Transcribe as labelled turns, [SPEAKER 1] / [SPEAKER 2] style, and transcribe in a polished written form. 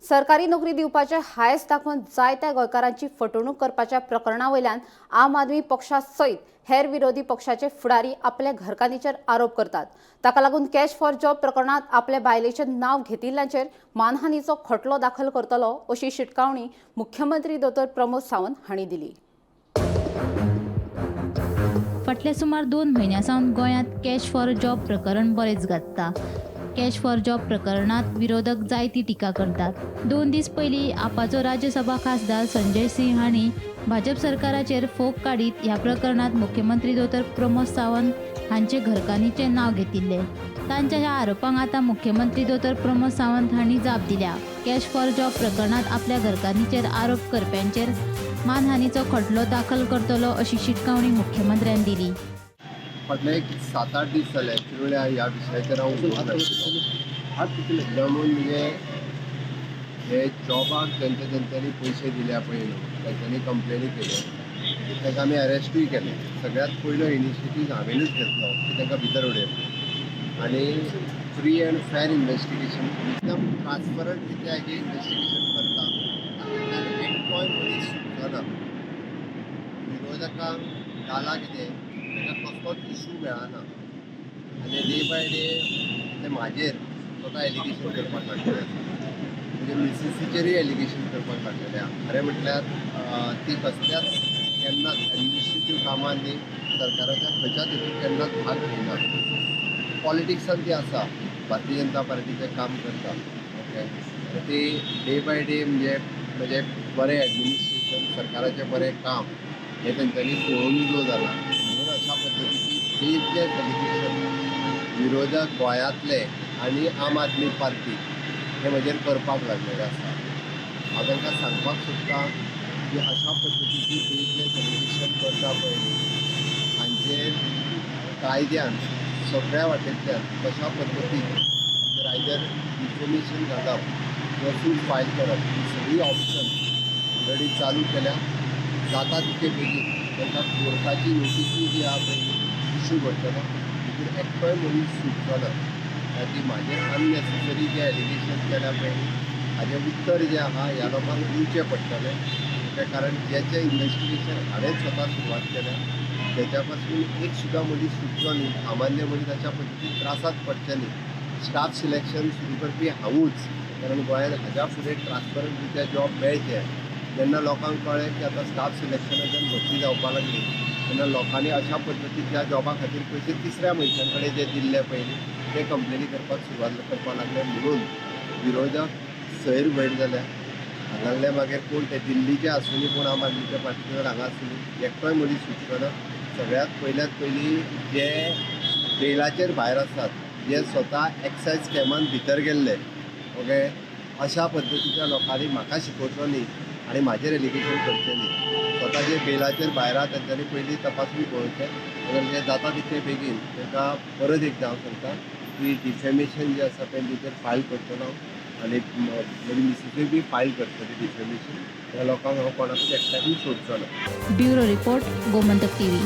[SPEAKER 1] सरकारी नोकरी दिवपाचे हायस दाखोवन जायत्या गोंयकारांची फटवणूक करपाच्या प्रकरणावयल्यान आम आदमी पक्षा सयत हेर विरोधी पक्षाचे फुडारी आपल्या घरकान्नीचेर आरोप करतात। ताका लागून कॅश फॉर जॉब प्रकरणात आपल्या बायलेचें नांव घेतिल्ल्यांचेर मानहानीचो खटलो दाखल करतलो अशी शिटकावणी मुख्यमंत्री डॉ. प्रमोद सावंत हांणी दिली।
[SPEAKER 2] फाटल्या सुमार 2 म्हयन्यांसावन गोंयांत कॅश फॉर जॉब प्रकरण बरेच गाजता। कॅश फॉर जॉब प्रकरणात विरोधक जायती टिका करतात। 2 दीस पयलीं आपाचो राज्यसभा खासदार संजय सिंह हांणी भाजप सरकाराचेर फोग काडीत ह्या प्रकरणात मुख्यमंत्री डॉ. प्रमोद सावंत हांचे घरकान्नीचें नांव घेतिल्लें। तांच्या ह्या आरोपांक आतां मुख्यमंत्री डॉ. प्रमोद सावंत हांणी जाप दिल्या। कॅश फॉर जॉब प्रकरणात आपल्या घरकान्नीचेर आरोप करप्यांचेर मानहानीचो खटलो दाखल करतलो अशी शिटकावणी मुख्यमंत्र्यान दिली।
[SPEAKER 3] फाटले एक 7-8 दीस जाले ह्या विशयाचेर हांव उलोवंक आशिल्लो। म्हणून म्हणजे हे जॉबाक ज्यांच्यांनी पयशे दिल्या पळय न्हू तांच्यांनी कंप्लेनी केल्यो, तांकां आमी अरेस्टूय केले। सगळ्यांत पयलो इनिशिएटीव हांवेनूच घेतलो की तांकां भितर उडयप आनी फ्री एंड फेर इन्वेस्टिगेशन एकदम ट्रान्सपरंट रित्या हेजें इन्वेस्टिगेशन करता। एकटोय मनीस सुटना, विरोधकांक जाला कितें ताका कसलोच इशू मेळना आनी डे बाय डे ते म्हाजेर स्वता एलिगेशन करपाक लागलेले आसा, म्हणजे मिसेसीचेरूय एलिगेशन करपाक लागलेले आहा। खरें म्हटल्यार ती कसल्याच केन्नाच एडमिनिस्ट्रेटीव कामांनी सरकाराच्या खंयच्याच हितून केन्नाच भाग घेयना। पॉलिटिक्सान ती आसा, भारतीय जनता पार्टीचें काम करता। ओके, ती डे बाय डे म्हणजे बरें एडमिनिस्ट्रेशन, सरकाराचें बरें काम हे तेंच्यांनी पळोवन उलो जाला। म्हणून अशा पद्दतीची बेजलेस एलिगेशन विरोधक गोंयांतले आनी आम आदमी पार्टी हे म्हजेर करपाक लागलेले आसा। हांव तांकां सांगपाक सोदतां की अशा पद्दतीची बेजलेस एलिगेशन करता पळय हांचेर कायद्यान सगळ्या वाटेंतल्यान कशा पद्दतीन आयदर डिफेमेशन घालप किंवा सूट फायल करप ही सगळी ऑप्शन ऑलरेडी चालू केल्या। जाता तितके बेगीन तांकां कोर्टाची नोटीसूय जी आहा पळय इशू करतलो, तितून एकटोय मनीस सुटचो ना। ती म्हाजेर अननेसेसरी जे एलिगेशन केल्या पळय हाजें उत्तर जें आहा ह्या लोकांक दिवचें पडटलें। तें कारण जेचें इन्वेस्टिगेशन हांवें स्वता सुरवात केल्या तेच्या पासून एक सुद्दां मनीस सुटचो न्ही, सामान्य मनीस अशा पद्दतीन त्रासाक पडचे न्ही। स्टाफ सिलेक्शन सुरू करपी हांवूच, कारण गोंयांत हाज्या फुडें ट्रान्सपरंट रित्या जॉब मेळचे जेन्ना लोकांक कळ्ळें की आतां स्टाफ सिलेक्शनाच्यान भरती जावपाक लागली तेन्ना लोकांनी अशा पद्दतीच्या जॉबा खातीर पयशे तिसऱ्या मनशां कडेन जे दिल्ले पयलीं ते कंप्लेनी करपाक सुरवात करपाक लागले। म्हणून विरोधक सैर वयर जाल्या। हांगासले मागीर कोण ते दिल्लीचे आसुनी कोण आम आदमीच्या पार्टीचेर हांगा आसुनी एकटोय मनीस सुटचो ना। सगळ्यांत पयलीं जे बेलाचेर भायर आसात, जे स्वता एक्सायज स्कॅमान भितर गेल्ले, ओके, अशा पद्दतीच्या लोकांनी म्हाका शिकोवचो न्ही आनी म्हाजेर एलिगेशन करचें न्ही। स्वता जे बेलाचेर भायर आहा तेंच्यांनी पयलीं तपासून पळोवचें। अगर जे जाता तितके बेगीन तांकां परत एकदां हांव सांगता की डिफेमेशन जे आसा पळय तेचेर फायल करतलो आनी म्हजी मिसेसूय बी फायल करतली डिफेमेशन। त्या लोकांक हांव कोणाकूच एकट्याकूय सोडचो ना।
[SPEAKER 2] Bureau report, Gomantak TV.